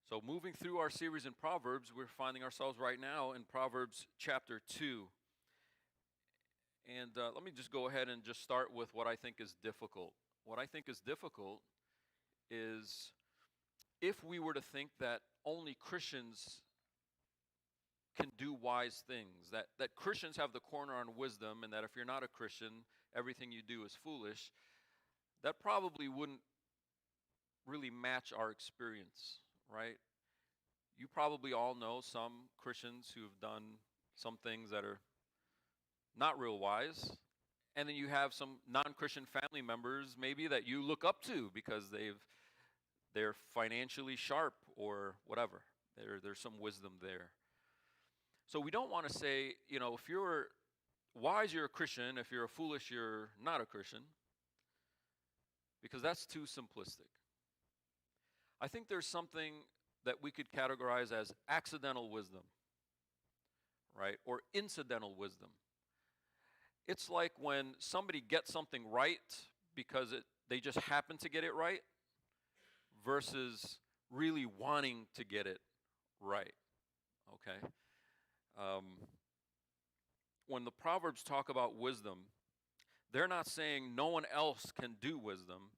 So moving through our series in Proverbs, we're finding ourselves right now in Proverbs chapter 2. And let me just go ahead and just start with what I think is difficult. What I think is difficult is if we were to think that only Christians can do wise things, that Christians have the corner on wisdom, and that if you're not a Christian, everything you do is foolish, that probably wouldn't really match our experience, right? You probably all know some Christians who have done some things that are not real wise, and then you have some non-Christian family members maybe that you look up to because they're financially sharp or whatever. There's some wisdom there. So we don't want to say, if you're wise, you're a Christian. If you're foolish, you're not a Christian, because that's too simplistic. I think there's something that we could categorize as accidental wisdom, right? Or incidental wisdom. It's like when somebody gets something right because they just happen to get it right versus really wanting to get it right, okay? When the Proverbs talk about wisdom, they're not saying no one else can do wisdom,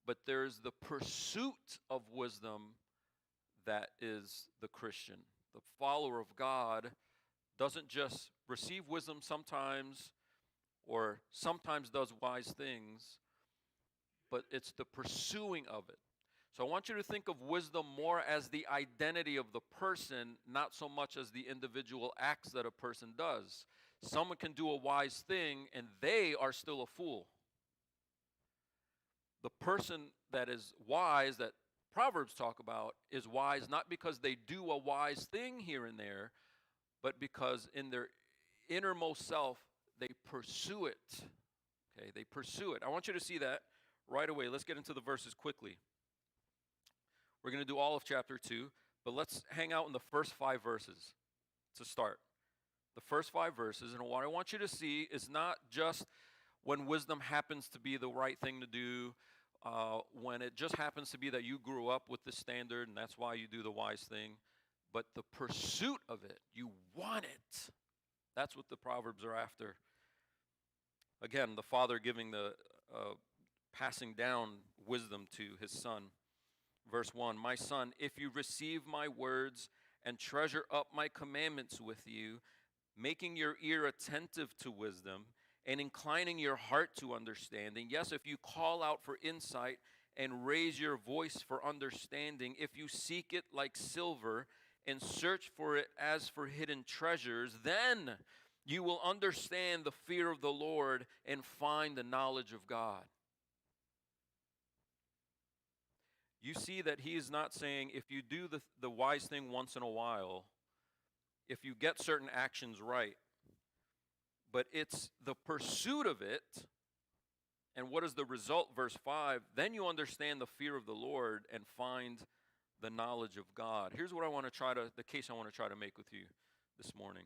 but there's the pursuit of wisdom that is the Christian. The follower of God doesn't just receive wisdom sometimes or sometimes does wise things, but it's the pursuing of it. So I want you to think of wisdom more as the identity of the person, not so much as the individual acts that a person does. Someone can do a wise thing and they are still a fool. The person that is wise, that Proverbs talk about, is wise not because they do a wise thing here and there, but because in their innermost self, they pursue it. Okay, they pursue it. I want you to see that right away. Let's get into the verses quickly. We're going to do all of chapter 2, but let's hang out in the first 5 verses to start. The first 5 verses, and what I want you to see is not just when wisdom happens to be the right thing to do, when it just happens to be that you grew up with the standard and that's why you do the wise thing, but the pursuit of it. You want it. That's what the Proverbs are after. Again, the father giving passing down wisdom to his son. Verse 1, my son, if you receive my words and treasure up my commandments with you, making your ear attentive to wisdom, and inclining your heart to understanding. Yes, if you call out for insight and raise your voice for understanding, if you seek it like silver and search for it as for hidden treasures, then you will understand the fear of the Lord and find the knowledge of God. You see that he is not saying if you do the wise thing once in a while, if you get certain actions right, but it's the pursuit of it. And what is the result? Verse 5, then you understand the fear of the Lord and find the knowledge of God. Here's what the case I want to try to make with you this morning.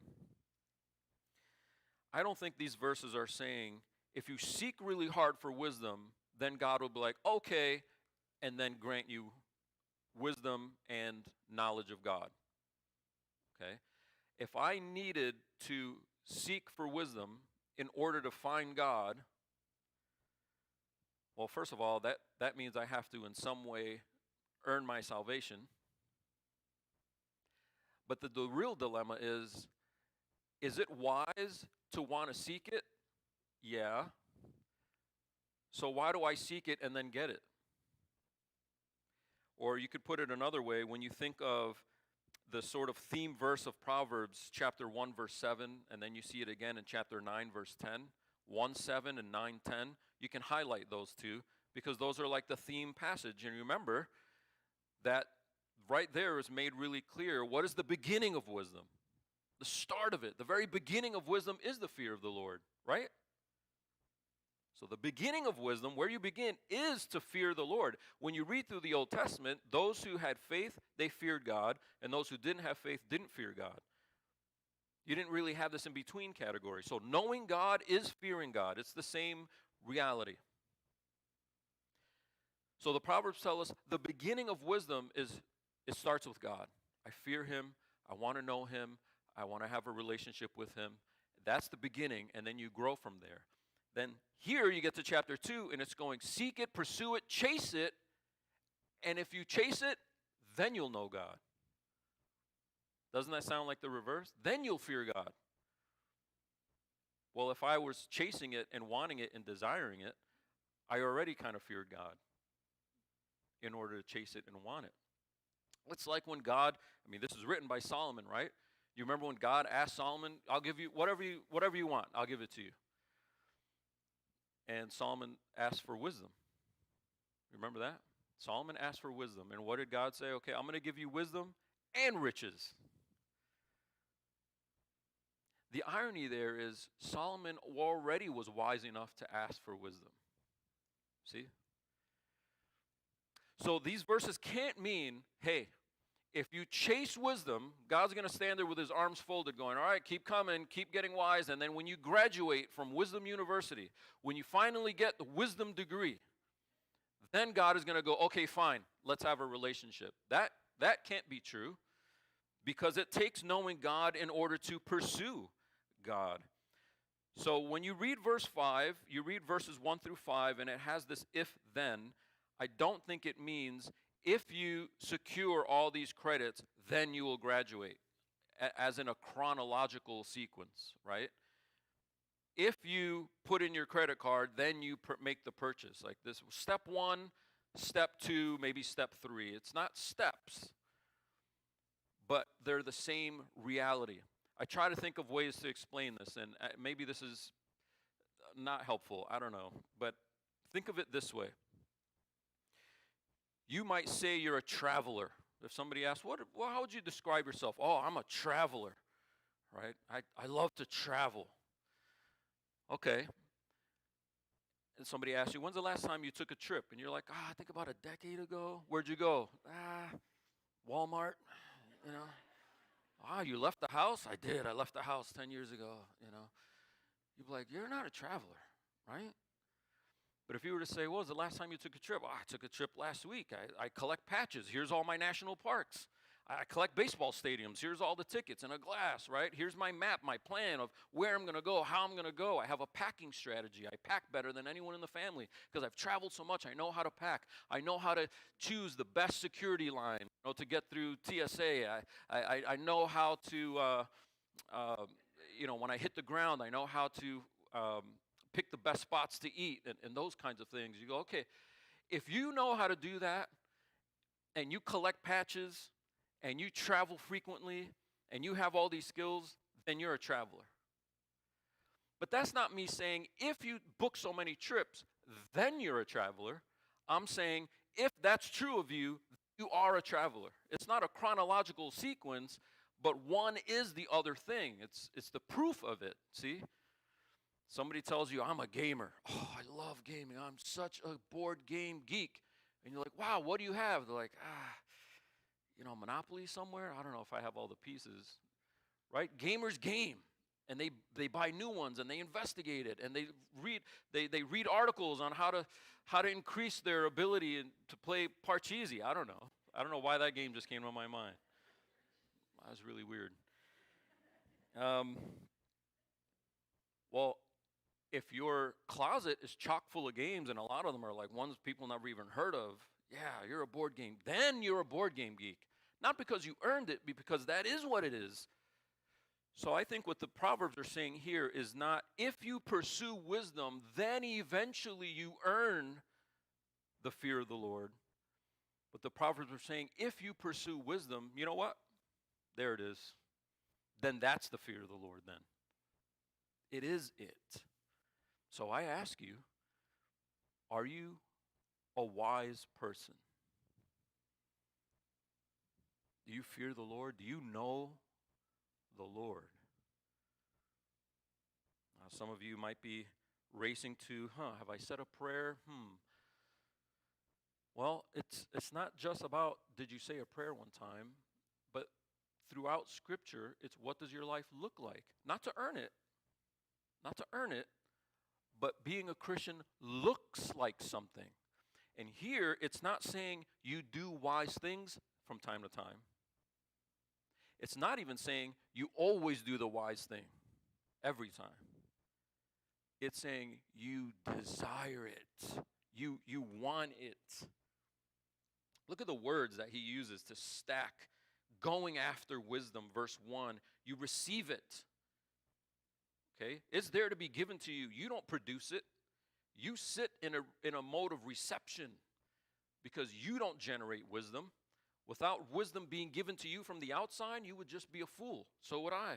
I don't think these verses are saying if you seek really hard for wisdom, then God will be like, okay, and then grant you wisdom and knowledge of God. Okay? If I needed to seek for wisdom in order to find God, well, first of all, that means I have to in some way earn my salvation. But the real dilemma is it wise to want to seek it? Yeah. So why do I seek it and then get it? Or you could put it another way, when you think of the sort of theme verse of Proverbs, chapter 1, verse 7, and then you see it again in chapter 9, verse 10, 1, 7, and 9, 10, you can highlight those two because those are like the theme passage. And remember that right there is made really clear what is the beginning of wisdom. The start of it, the very beginning of wisdom is the fear of the Lord, right? So the beginning of wisdom, where you begin, is to fear the Lord. When you read through the Old Testament, those who had faith, they feared God, and those who didn't have faith didn't fear God. You didn't really have this in between category. So knowing God is fearing God. It's the same reality. So the Proverbs tell us the beginning of wisdom is It starts with God. I fear him. I want to know him. I want to have a relationship with him. That's the beginning, and then you grow from there. Then here you get to chapter 2, and it's going, seek it, pursue it, chase it, and if you chase it, then you'll know God. Doesn't that sound like the reverse? Then you'll fear God. Well, if I was chasing it and wanting it and desiring it, I already kind of feared God in order to chase it and want it. It's like when God, this is written by Solomon, right? You remember when God asked Solomon, I'll give you whatever you want, I'll give it to you. And Solomon asked for wisdom. Remember that? Solomon asked for wisdom. And what did God say? Okay, I'm going to give you wisdom and riches. The irony there is Solomon already was wise enough to ask for wisdom. See? So these verses can't mean, hey, if you chase wisdom, God's going to stand there with his arms folded going, all right, keep coming, keep getting wise. And then when you graduate from Wisdom University, when you finally get the wisdom degree, then God is going to go, okay, fine, let's have a relationship. That can't be true, because it takes knowing God in order to pursue God. So when you read verse 5, you read verses 1 through 5, and it has this if-then. I don't think it means if you secure all these credits, then you will graduate, as in a chronological sequence, right? If you put in your credit card, then you make the purchase. Like this, step 1, step 2, maybe step 3. It's not steps, but they're the same reality. I try to think of ways to explain this, and maybe this is not helpful. I don't know. But think of it this way. You might say you're a traveler. If somebody asks, how would you describe yourself? Oh, I'm a traveler, right? I love to travel. Okay. And somebody asks you, when's the last time you took a trip? And you're like, I think about a decade ago. Where'd you go? Walmart, you know. You left the house? I did. I left the house 10 years ago, you know. You'd be like, you're not a traveler, right? But if you were to say, was the last time you took a trip? I took a trip last week. I collect patches. Here's all my national parks. I collect baseball stadiums. Here's all the tickets in a glass, right? Here's my map, my plan of where I'm going to go, how I'm going to go. I have a packing strategy. I pack better than anyone in the family because I've traveled so much. I know how to pack. I know how to choose the best security line, to get through TSA. I know how to, when I hit the ground, I know how to pick the best spots to eat and those kinds of things. You go, okay, if you know how to do that and you collect patches and you travel frequently and you have all these skills, then you're a traveler. But that's not me saying if you book so many trips, then you're a traveler. I'm saying if that's true of you, you are a traveler. It's not a chronological sequence, but one is the other thing. It's the proof of it, see? Somebody tells you, I'm a gamer. Oh, I love gaming. I'm such a board game geek. And you're like, wow, what do you have? They're like, Monopoly somewhere? I don't know if I have all the pieces. Right? Gamers game. And they buy new ones and they investigate it and they read articles on how to increase their ability to play Parcheesi. I don't know why that game just came to my mind. That was really weird. Well, if your closet is chock full of games, and a lot of them are like ones people never even heard of, yeah, you're a board game. Then you're a board game geek. Not because you earned it, but because that is what it is. So I think what the Proverbs are saying here is not if you pursue wisdom, then eventually you earn the fear of the Lord. But the Proverbs are saying if you pursue wisdom, you know what? There it is. Then that's the fear of the Lord then. It is it. So I ask you, are you a wise person? Do you fear the Lord? Do you know the Lord? Now, some of you might be racing to, have I said a prayer? Well, it's not just about did you say a prayer one time, but throughout Scripture, it's what does your life look like? Not to earn it, but being a Christian looks like something. And here, it's not saying you do wise things from time to time. It's not even saying you always do the wise thing every time. It's saying you desire it. You want it. Look at the words that he uses to stack going after wisdom. Verse 1, you receive it. Okay? It's there to be given to you. You don't produce it. You sit in a mode of reception because you don't generate wisdom. Without wisdom being given to you from the outside, you would just be a fool. So would I.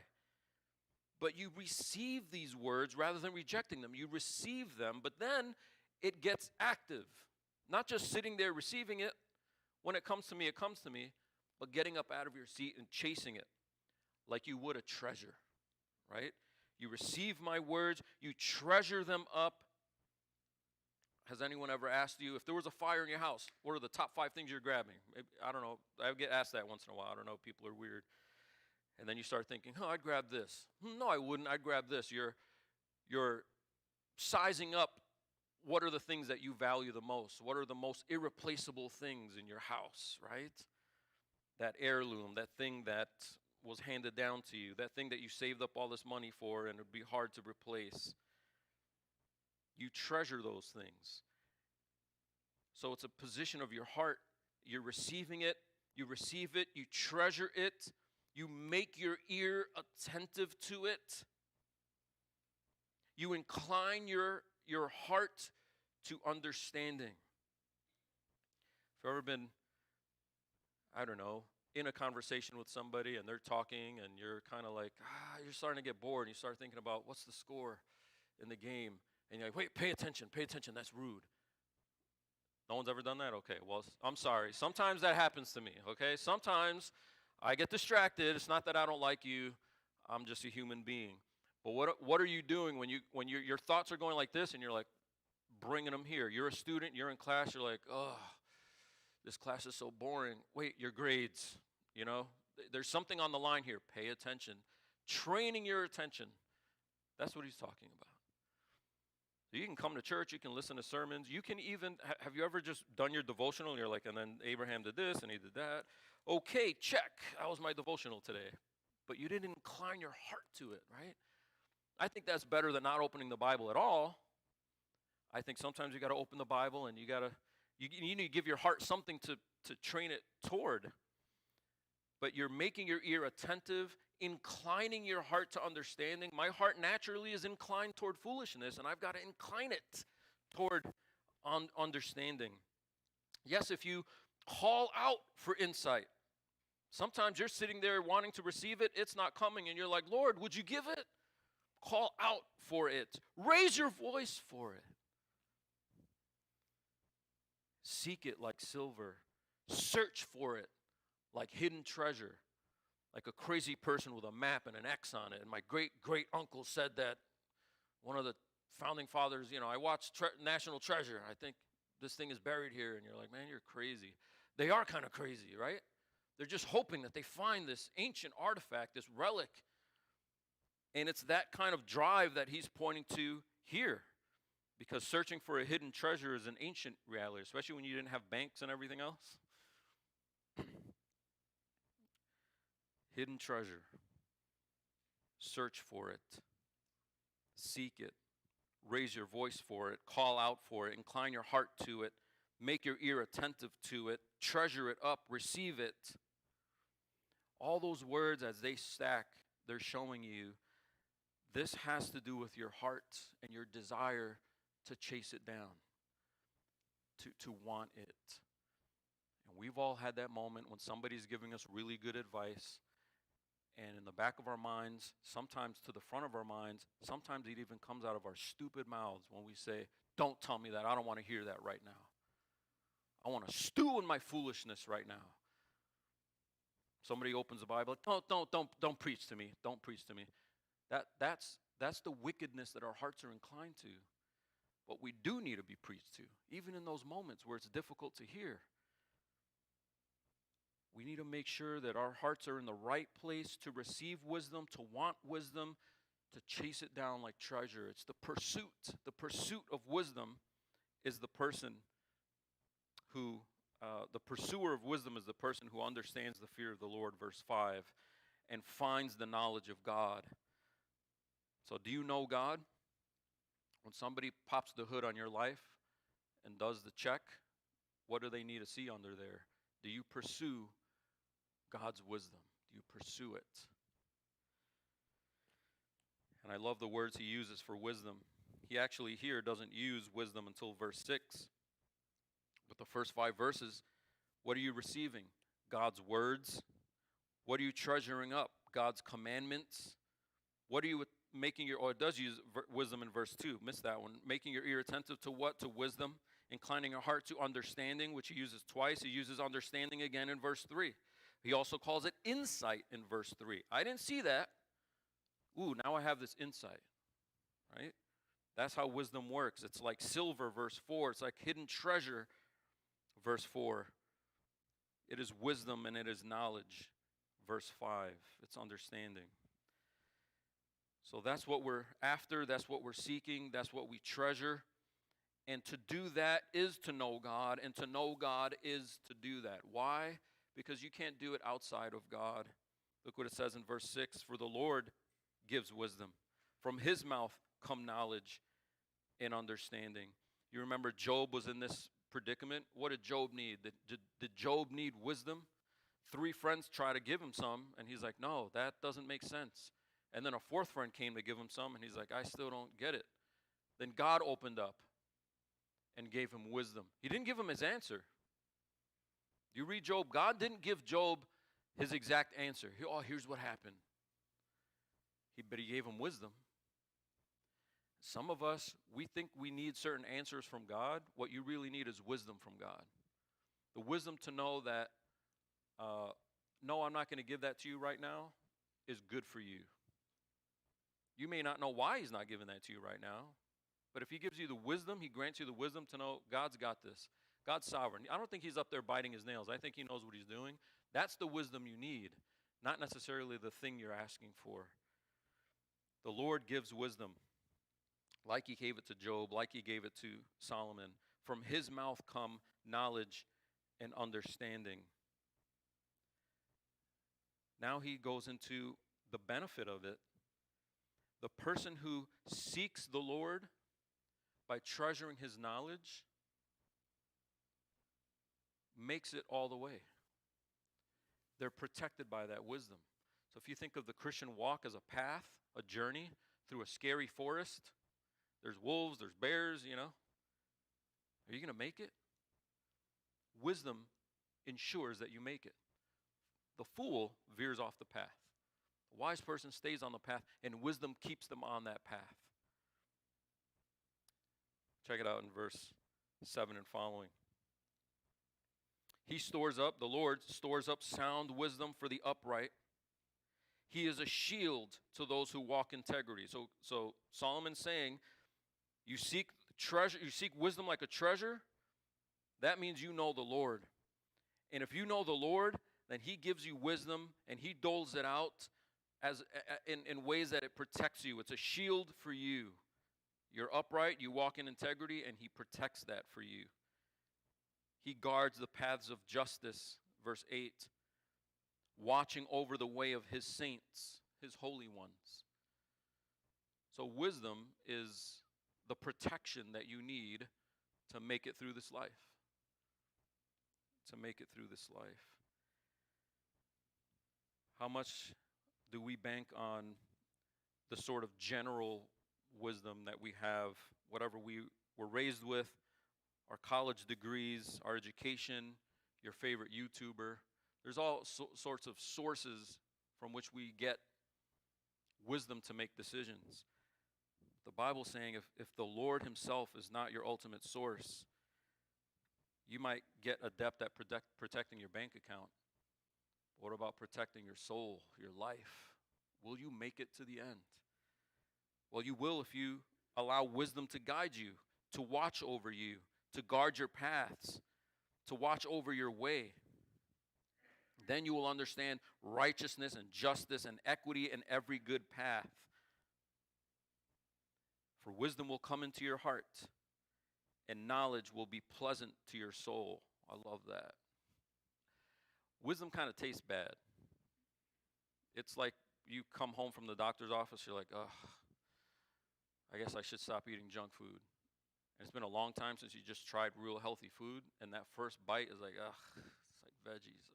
But you receive these words rather than rejecting them. You receive them, but then it gets active. Not just sitting there receiving it. When it comes to me, it comes to me. But getting up out of your seat and chasing it like you would a treasure, right? You receive my words. You treasure them up. Has anyone ever asked you, if there was a fire in your house, what are the top 5 things you're grabbing? Maybe, I don't know. I get asked that once in a while. I don't know. People are weird. And then you start thinking, I'd grab this. No, I wouldn't. I'd grab this. You're sizing up what are the things that you value the most. What are the most irreplaceable things in your house, right? That heirloom, that thing that was handed down to you, that thing that you saved up all this money for and it would be hard to replace. You treasure those things. So it's a position of your heart. You're receiving it. You receive it. You treasure it. You make your ear attentive to it. You incline your heart to understanding. If you've ever been, I don't know, in a conversation with somebody and they're talking and you're kind of like, you're starting to get bored and you start thinking about what's the score in the game. And you're like, wait, pay attention, that's rude. No one's ever done that? Okay, well, I'm sorry. Sometimes that happens to me, okay? Sometimes I get distracted. It's not that I don't like you. I'm just a human being. But what are you doing when your thoughts are going like this and you're like bringing them here? You're a student, you're in class, you're like, this class is so boring. Wait, your grades, there's something on the line here. Pay attention. Training your attention. That's what he's talking about. You can come to church, you can listen to sermons, you can even, have you ever just done your devotional and you're like, and then Abraham did this and he did that. Okay, check, that was my devotional today. But you didn't incline your heart to it, right? I think that's better than not opening the Bible at all. I think sometimes you got to open the Bible and you need to give your heart something to train it toward. But you're making your ear attentive, inclining your heart to understanding. My heart naturally is inclined toward foolishness, and I've got to incline it toward understanding. Yes, if you call out for insight, sometimes you're sitting there wanting to receive it, it's not coming, and you're like, Lord, would you give it? Call out for it. Raise your voice for it. Seek it like silver. Search for it like hidden treasure, like a crazy person with a map and an X on it. And my great-great-uncle said that. One of the founding fathers, I watched National Treasure. I think this thing is buried here. And you're like, man, you're crazy. They are kind of crazy, right? They're just hoping that they find this ancient artifact, this relic. And it's that kind of drive that he's pointing to here. Because searching for a hidden treasure is an ancient reality, especially when you didn't have banks and everything else. Hidden treasure. Search for it. Seek it. Raise your voice for it. Call out for it. Incline your heart to it. Make your ear attentive to it. Treasure it up. Receive it. All those words as they stack, they're showing you this has to do with your heart and your desire to chase it down, to want it. And we've all had that moment when somebody's giving us really good advice, and in the back of our minds, sometimes to the front of our minds, sometimes it even comes out of our stupid mouths when we say, don't tell me that, I don't want to hear that right now. I want to stew in my foolishness right now. Somebody opens the Bible, don't preach to me, don't preach to me. That's the wickedness that our hearts are inclined to. But we do need to be preached to, even in those moments where it's difficult to hear. We need to make sure that our hearts are in the right place to receive wisdom, to want wisdom, to chase it down like treasure. It's the pursuit. The pursuit of wisdom is the person who the pursuer of wisdom is the person who understands the fear of the Lord, verse 5, and finds the knowledge of God. So do you know God? When somebody pops the hood on your life and does the check, what do they need to see under there? Do you pursue God's wisdom? Do you pursue it? And I love the words he uses for wisdom. He actually here doesn't use wisdom until verse 6. But the first 5 verses, what are you receiving? God's words. What are you treasuring up? God's commandments. What are you making your, or it does use wisdom in verse 2. Missed that one. Making your ear attentive to what? To wisdom. Inclining your heart to understanding, which he uses twice. He uses understanding again in verse 3. He also calls it insight in verse 3. I didn't see that. Ooh, now I have this insight, right? That's how wisdom works. It's like silver, verse 4. It's like hidden treasure, verse 4. It is wisdom and it is knowledge, verse 5. It's understanding. So that's what we're after. That's what we're seeking. That's what we treasure. And to do that is to know God, and to know God is to do that. Why? Because you can't do it outside of God. Look what it says in verse 6. For the Lord gives wisdom. From his mouth come knowledge and understanding. You remember Job was in this predicament. What did Job need? Did Job need wisdom? 3 friends try to give him some, and he's like, no, that doesn't make sense. And then a 4th friend came to give him some, and he's like, I still don't get it. Then God opened up and gave him wisdom. He didn't give him his answer. You read Job, God didn't give Job his exact answer. Here's what happened. But he gave him wisdom. Some of us, we think we need certain answers from God. What you really need is wisdom from God. The wisdom to know that, no, I'm not going to give that to you right now, is good for you. You may not know why he's not giving that to you right now, but if he gives you the wisdom, he grants you the wisdom to know God's got this. God's sovereign. I don't think he's up there biting his nails. I think he knows what he's doing. That's the wisdom you need, not necessarily the thing you're asking for. The Lord gives wisdom, like he gave it to Job, like he gave it to Solomon. From his mouth come knowledge and understanding. Now he goes into the benefit of it. The person who seeks the Lord by treasuring his knowledge makes it all the way. They're protected by that wisdom. So if you think of the Christian walk as a path, a journey through a scary forest, there's wolves, there's bears, you know. Are you going to make it? Wisdom ensures that you make it. The fool veers off the path. The wise person stays on the path, and wisdom keeps them on that path. Check it out in verse 7 and following. The Lord stores up sound wisdom for the upright. He is a shield to those who walk integrity. So Solomon's saying, you seek treasure, you seek wisdom like a treasure. That means you know the Lord. And if you know the Lord, then he gives you wisdom and he doles it out as in ways that it protects you. It's a shield for you. You're upright, you walk in integrity, and he protects that for you. He guards the paths of justice, verse 8, watching over the way of his saints, his holy ones. So wisdom is the protection that you need to make it through this life. To make it through this life. How much do we bank on the sort of general wisdom that we have, whatever we were raised with, our college degrees, our education, your favorite YouTuber? There's all sorts of sources from which we get wisdom to make decisions. The Bible's saying if the Lord himself is not your ultimate source, you might get adept at protecting your bank account. What about protecting your soul, your life? Will you make it to the end? Well, you will if you allow wisdom to guide you, to watch over you, to guard your paths, to watch over your way. Then you will understand righteousness and justice and equity in every good path. For wisdom will come into your heart, and knowledge will be pleasant to your soul. I love that. Wisdom kind of tastes bad. It's like you come home from the doctor's office, you're like, ugh, I guess I should stop eating junk food. And it's been a long time since you just tried real healthy food, and that first bite is like, ugh, it's like veggies,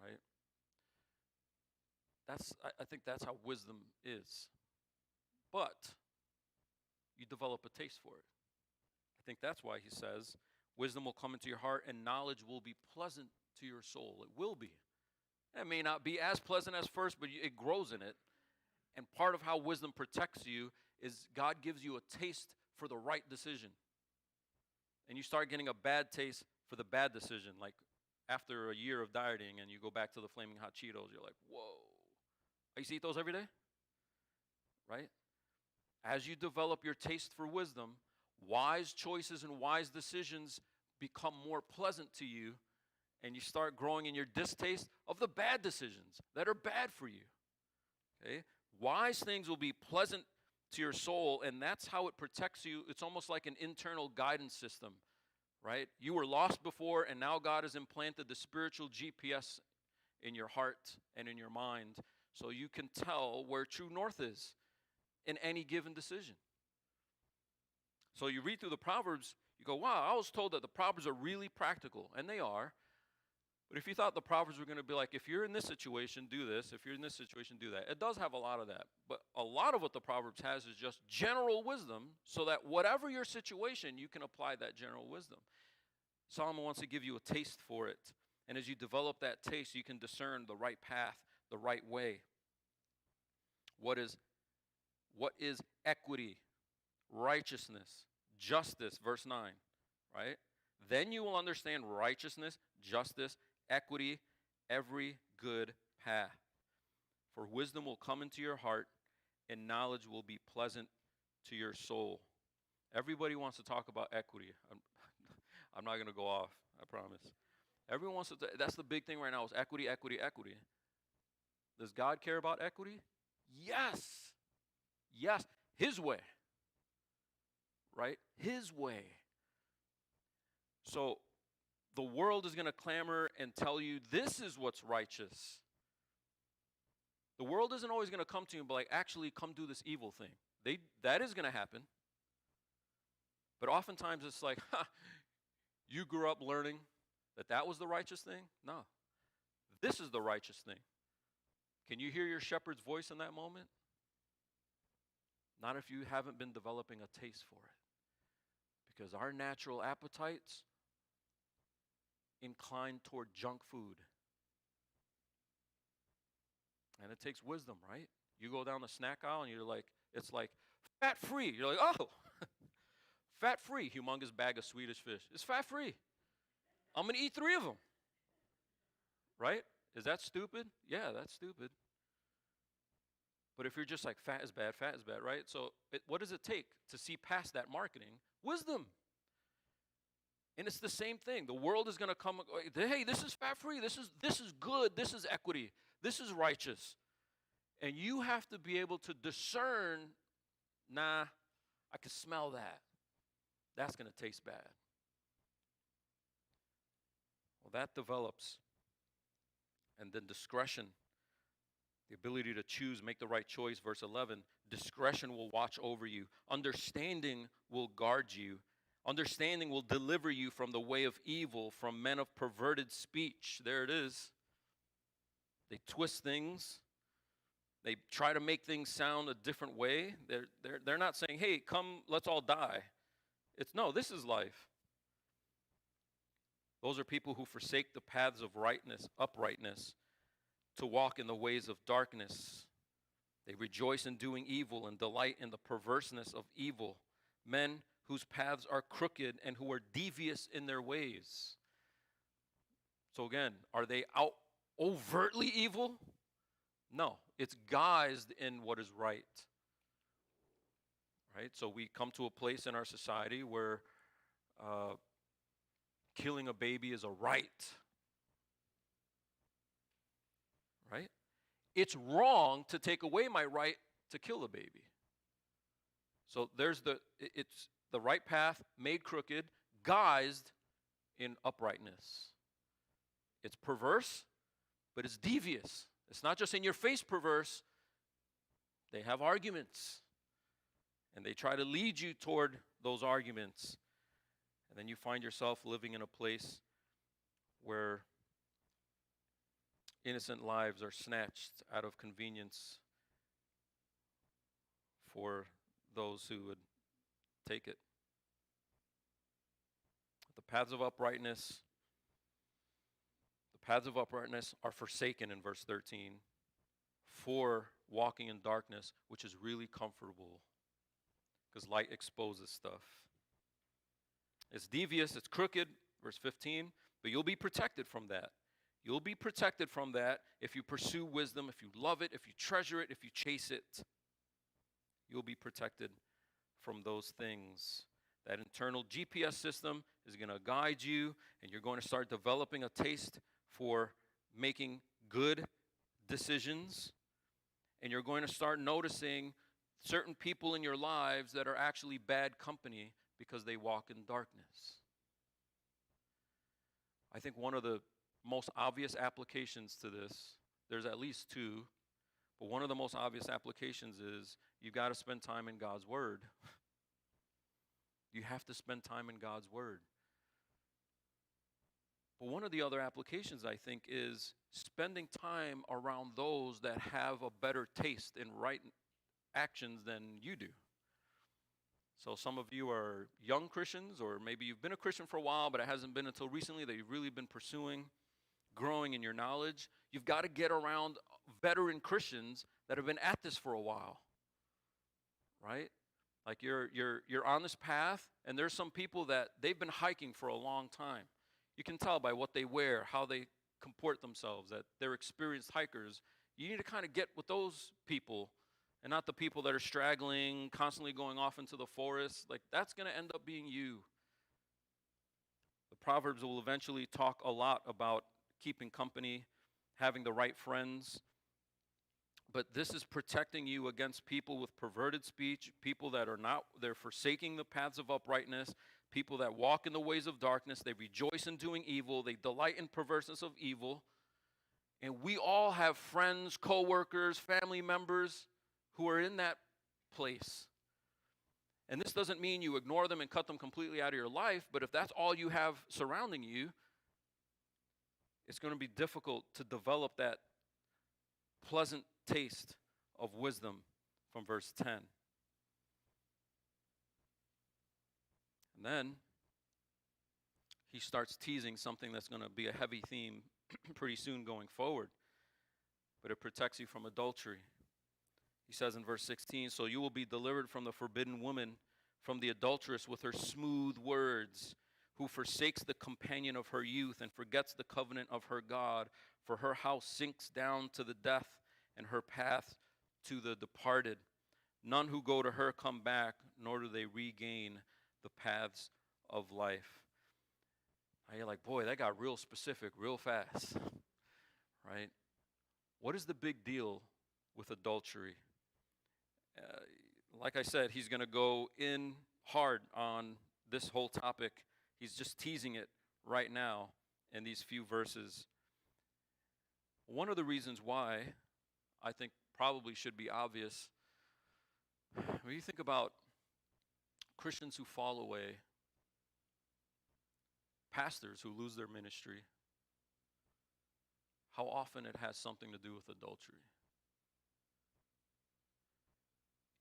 right? I think that's how wisdom is. But you develop a taste for it. I think that's why he says, wisdom will come into your heart and knowledge will be pleasant to your soul. It will be. It may not be as pleasant as first, but it grows in it. And part of how wisdom protects you is God gives you a taste for the right decision. And you start getting a bad taste for the bad decision. Like after a year of dieting and you go back to the flaming hot Cheetos, you're like, whoa. I used to eat those every day, right? As you develop your taste for wisdom, wise choices and wise decisions become more pleasant to you, and you start growing in your distaste of the bad decisions that are bad for you. Okay? Wise things will be pleasant to your soul, and that's how it protects you. It's almost like an internal guidance system, right? You were lost before, and now God has implanted the spiritual GPS in your heart and in your mind, so you can tell where true north is in any given decision. So you read through the Proverbs, you go, wow, I was told that the Proverbs are really practical, and they are. But if you thought the Proverbs were going to be like, if you're in this situation, do this. If you're in this situation, do that. It does have a lot of that. But a lot of what the Proverbs has is just general wisdom, so that whatever your situation, you can apply that general wisdom. Solomon wants to give you a taste for it. And as you develop that taste, you can discern the right path, the right way. What is equity, righteousness, justice, verse 9, right? Then you will understand righteousness, justice, equity, every good path. For wisdom will come into your heart, and knowledge will be pleasant to your soul. Everybody wants to talk about equity. I'm not going to go off, I promise. Everyone wants to, that's the big thing right now is equity, equity, equity. Does God care about equity? Yes. Yes. His way. Right? His way. So the world is going to clamor and tell you this is what's righteous. The world isn't always going to come to you and be like, actually, come do this evil thing. That is going to happen. But oftentimes it's like, you grew up learning that was the righteous thing? No. This is the righteous thing. Can you hear your shepherd's voice in that moment? Not if you haven't been developing a taste for it. Because our natural appetites incline toward junk food. And it takes wisdom, right? You go down the snack aisle and you're like, it's like fat-free. You're like, oh, fat-free, humongous bag of Swedish fish. It's fat-free. I'm going to eat 3 of them. Right? Is that stupid? Yeah, that's stupid. But if you're just like, fat is bad, right? So what does it take to see past that marketing? Wisdom. And it's the same thing. The world is going to come, hey, this is fat-free. This is good. This is equity. This is righteous. And you have to be able to discern, nah, I can smell that. That's going to taste bad. Well, that develops. And then discretion, the ability to choose, make the right choice. Verse 11, discretion will watch over you. Understanding will guard you. Understanding will deliver you from the way of evil, from men of perverted speech. There it is. They twist things. They try to make things sound a different way. They're not saying, hey, come, let's all die. It's, no, this is life. Those are people who forsake the paths of uprightness, to walk in the ways of darkness. They rejoice in doing evil and delight in the perverseness of evil. Men whose paths are crooked and who are devious in their ways. So again, are they out overtly evil? No, it's guised in what is right. Right? So we come to a place in our society where killing a baby is a right. Right? It's wrong to take away my right to kill a baby. So it's the right path made crooked, guised in uprightness. It's perverse, but it's devious. It's not just in your face perverse. They have arguments, and they try to lead you toward those arguments. And then you find yourself living in a place where innocent lives are snatched out of convenience for those who would take it. The paths of uprightness are forsaken in verse 13 for walking in darkness, which is really comfortable because light exposes stuff. It's devious, it's crooked, verse 15, but you'll be protected from that. You'll be protected from that if you pursue wisdom, if you love it, if you treasure it, if you chase it. You'll be protected from those things. That internal GPS system is going to guide you, and you're going to start developing a taste for making good decisions. And you're going to start noticing certain people in your lives that are actually bad company because they walk in darkness. I think one of the most obvious applications to this, there's at least two, but one of the most obvious applications is you've got to spend time in God's Word. You have to spend time in God's Word. But one of the other applications, I think, is spending time around those that have a better taste in right actions than you do. So some of you are young Christians, or maybe you've been a Christian for a while, but it hasn't been until recently that you've really been pursuing, growing in your knowledge. You've got to get around veteran Christians that have been at this for a while, right? Like you're on this path, and there's some people that they've been hiking for a long time. You can tell by what they wear, how they comport themselves, that they're experienced hikers. You need to kind of get with those people and not the people that are straggling, constantly going off into the forest. Like, that's going to end up being you. The Proverbs will eventually talk a lot about keeping company, having the right friends. But this is protecting you against people with perverted speech, people that are not, they're forsaking the paths of uprightness, people that walk in the ways of darkness. They rejoice in doing evil. They delight in perverseness of evil. And we all have friends, co-workers, family members who are in that place. And this doesn't mean you ignore them and cut them completely out of your life, but if that's all you have surrounding you, it's going to be difficult to develop that pleasant taste of wisdom from verse 10. And then he starts teasing something that's going to be a heavy theme pretty soon going forward. But it protects you from adultery. He says in verse 16, so you will be delivered from the forbidden woman, from the adulteress with her smooth words, who forsakes the companion of her youth and forgets the covenant of her God. For her house sinks down to the death, and her path to the departed. None who go to her come back, nor do they regain the paths of life. Now you're like, boy, that got real specific real fast, right? What is the big deal with adultery? Like I said, he's going to go in hard on this whole topic. He's just teasing it right now in these few verses. One of the reasons why I think probably should be obvious, when you think about Christians who fall away, pastors who lose their ministry, how often it has something to do with adultery.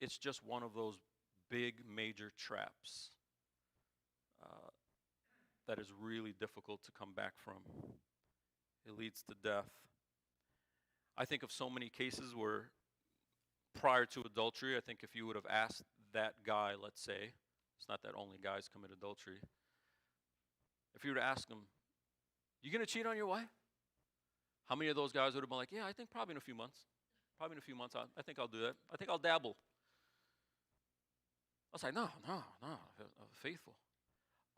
It's just one of those big, major traps that is really difficult to come back from. It leads to death. I think of so many cases where prior to adultery, I think if you would have asked that guy, let's say, it's not that only guys commit adultery, if you were to ask him, you going to cheat on your wife? How many of those guys would have been like, yeah, I think probably in a few months. Probably in a few months, I think I'll do that. I think I'll dabble. I was like, no, faithful.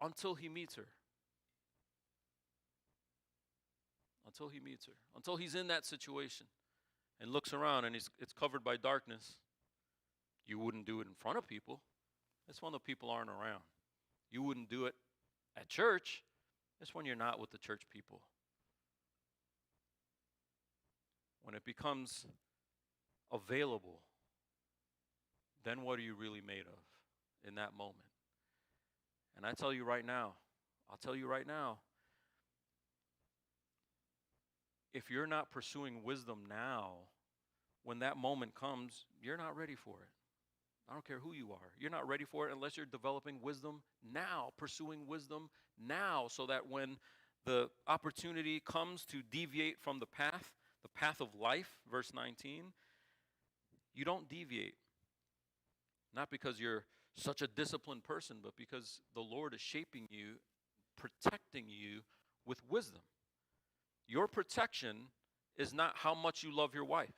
Until he meets her. Until he meets her. Until he's in that situation and looks around and it's covered by darkness. You wouldn't do it in front of people. That's when the people aren't around. You wouldn't do it at church. It's when you're not with the church people. When it becomes available, then what are you really made of in that moment? And I tell you right now, I'll tell you right now, if you're not pursuing wisdom now, when that moment comes, you're not ready for it. I don't care who you are. You're not ready for it unless you're developing wisdom now, pursuing wisdom now, so that when the opportunity comes to deviate from the path of life, verse 19, you don't deviate. Not because you're such a disciplined person, but because the Lord is shaping you, protecting you with wisdom. Your protection is not how much you love your wife.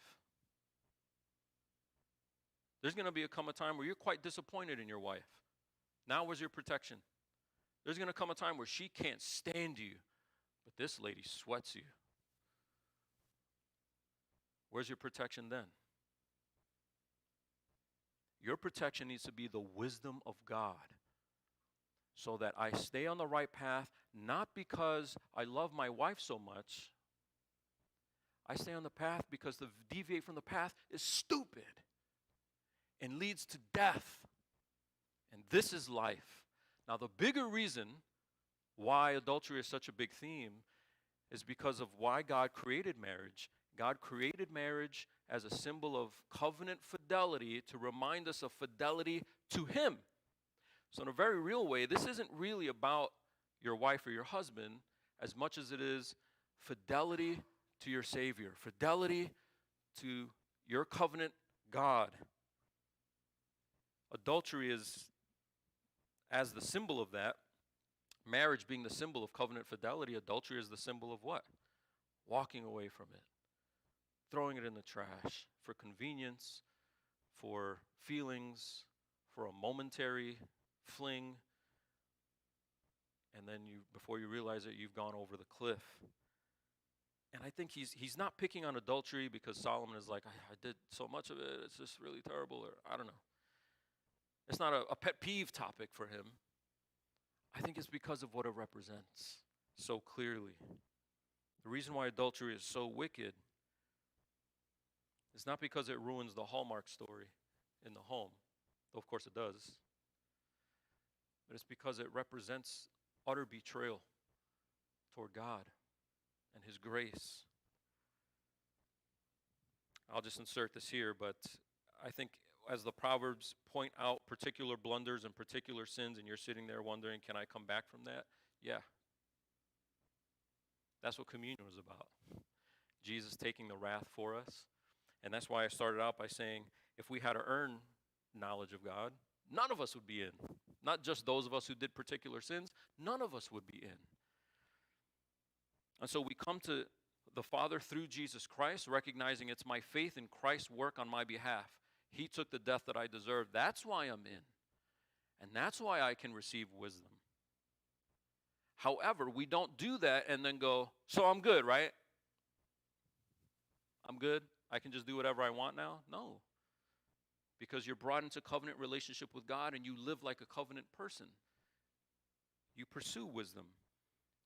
There's going to come a time where you're quite disappointed in your wife. Now where's your protection? There's going to come a time where she can't stand you, but this lady sweats you. Where's your protection then? Your protection needs to be the wisdom of God, so that I stay on the right path, not because I love my wife so much. I stay on the path because to deviate from the path is stupid and leads to death. And this is life. Now, the bigger reason why adultery is such a big theme is because of why God created marriage. God created marriage as a symbol of covenant fidelity to remind us of fidelity to Him. So in a very real way, this isn't really about your wife or your husband as much as it is fidelity to your Savior, fidelity to your covenant God. Adultery is, as the symbol of that, marriage being the symbol of covenant fidelity, adultery is the symbol of what? Walking away from it, throwing it in the trash for convenience, for feelings, for a momentary fling, and then before you realize it, you've gone over the cliff. And I think he's not picking on adultery because Solomon is like, I did so much of it, it's just really terrible, or I don't know. It's not a pet peeve topic for him. I think it's because of what it represents so clearly. The reason why adultery is so wicked is not because it ruins the Hallmark story in the home, though of course it does, but it's because it represents utter betrayal toward God and His grace. I'll just insert this here, but I think as the Proverbs point out particular blunders and particular sins, and you're sitting there wondering, can I come back from that? Yeah. That's what communion was about. Jesus taking the wrath for us. And that's why I started out by saying, if we had to earn knowledge of God, none of us would be in. Not just those of us who did particular sins, none of us would be in. And so we come to the Father through Jesus Christ, recognizing it's my faith in Christ's work on my behalf. He took the death that I deserved. That's why I'm in. And that's why I can receive wisdom. However, we don't do that and then go, so I'm good, right? I'm good. I can just do whatever I want now? No. Because you're brought into covenant relationship with God and you live like a covenant person. You pursue wisdom.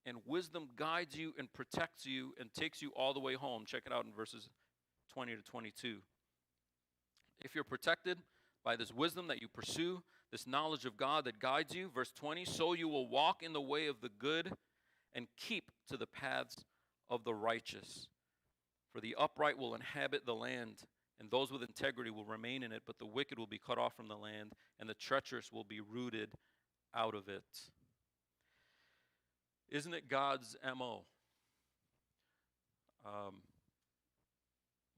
And wisdom guides you and protects you and takes you all the way home. Check it out in verses 20 to 22. If you're protected by this wisdom that you pursue, this knowledge of God that guides you, verse 20, so you will walk in the way of the good and keep to the paths of the righteous. For the upright will inhabit the land, and those with integrity will remain in it, but the wicked will be cut off from the land, and the treacherous will be rooted out of it. Isn't it God's MO?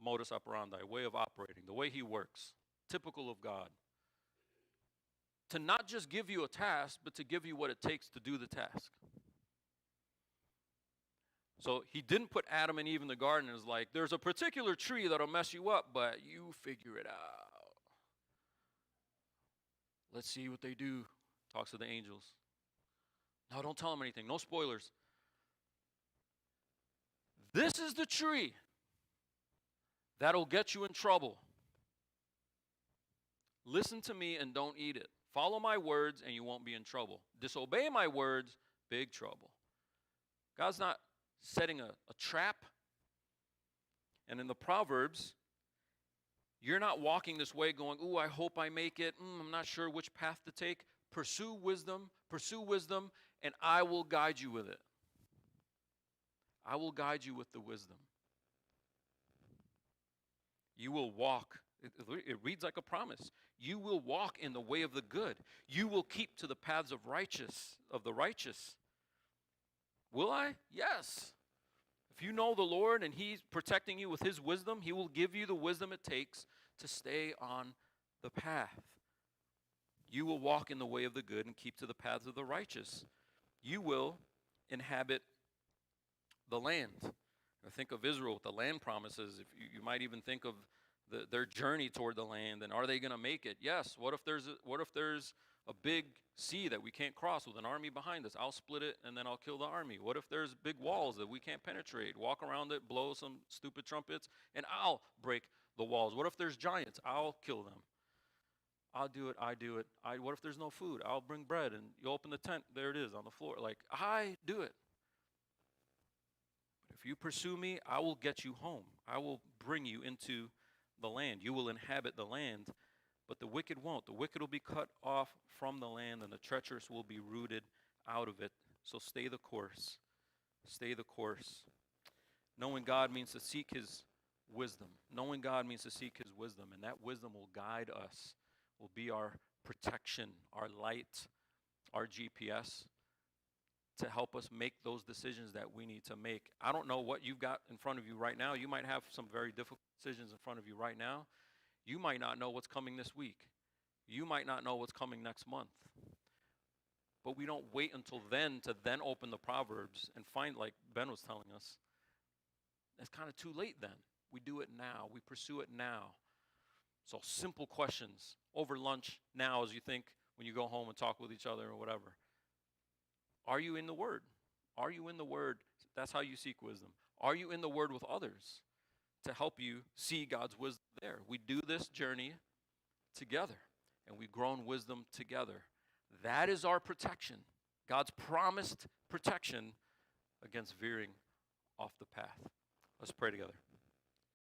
Modus operandi, way of operating, the way He works, typical of God. To not just give you a task, but to give you what it takes to do the task. So He didn't put Adam and Eve in the garden and was like, there's a particular tree that'll mess you up, but you figure it out. Let's see what they do. Talks to the angels. No, don't tell them anything. No spoilers. This is the tree that'll get you in trouble. Listen to me and don't eat it. Follow my words and you won't be in trouble. Disobey my words, big trouble. God's not setting a trap. And in the Proverbs, you're not walking this way going, ooh, I hope I make it. I'm not sure which path to take. Pursue wisdom, and I will guide you with it. I will guide you with the wisdom. You will walk. It reads like a promise. You will walk in the way of the good. You will keep to the paths of the righteous. Will I? Yes. If you know the Lord and He's protecting you with His wisdom, He will give you the wisdom it takes to stay on the path. You will walk in the way of the good and keep to the paths of the righteous. You will inhabit the land. I think of Israel with the land promises. If you might even think of their journey toward the land, and are they going to make it? Yes. What if there's a big sea that we can't cross with an army behind us? I'll split it and then I'll kill the army. What if there's big walls that we can't penetrate? Walk around it, blow some stupid trumpets, and I'll break the walls. What if there's giants? I'll kill them. I'll do it. I do it. What if there's no food? I'll bring bread, and you open the tent. There it is on the floor. Like, I do it. But if you pursue me, I will get you home. I will bring you into the land. You will inhabit the land, but the wicked won't. The wicked will be cut off from the land, and the treacherous will be rooted out of it. So stay the course. Stay the course. Knowing God means to seek His wisdom. Knowing God means to seek His wisdom, and that wisdom will guide us, will be our protection, our light, our GPS, to help us make those decisions that we need to make. I don't know what you've got in front of you right now. You might have some very difficult decisions in front of you right now. You might not know what's coming this week. You might not know what's coming next month. But we don't wait until then to then open the Proverbs and find, like Ben was telling us, it's kind of too late then. We do it now. We pursue it now. So simple questions over lunch now as you think when you go home and talk with each other or whatever. Are you in the Word? Are you in the Word? That's how you seek wisdom. Are you in the Word with others to help you see God's wisdom there? We do this journey together, and we grow in wisdom together. That is our protection. God's promised protection against veering off the path. Let's pray together.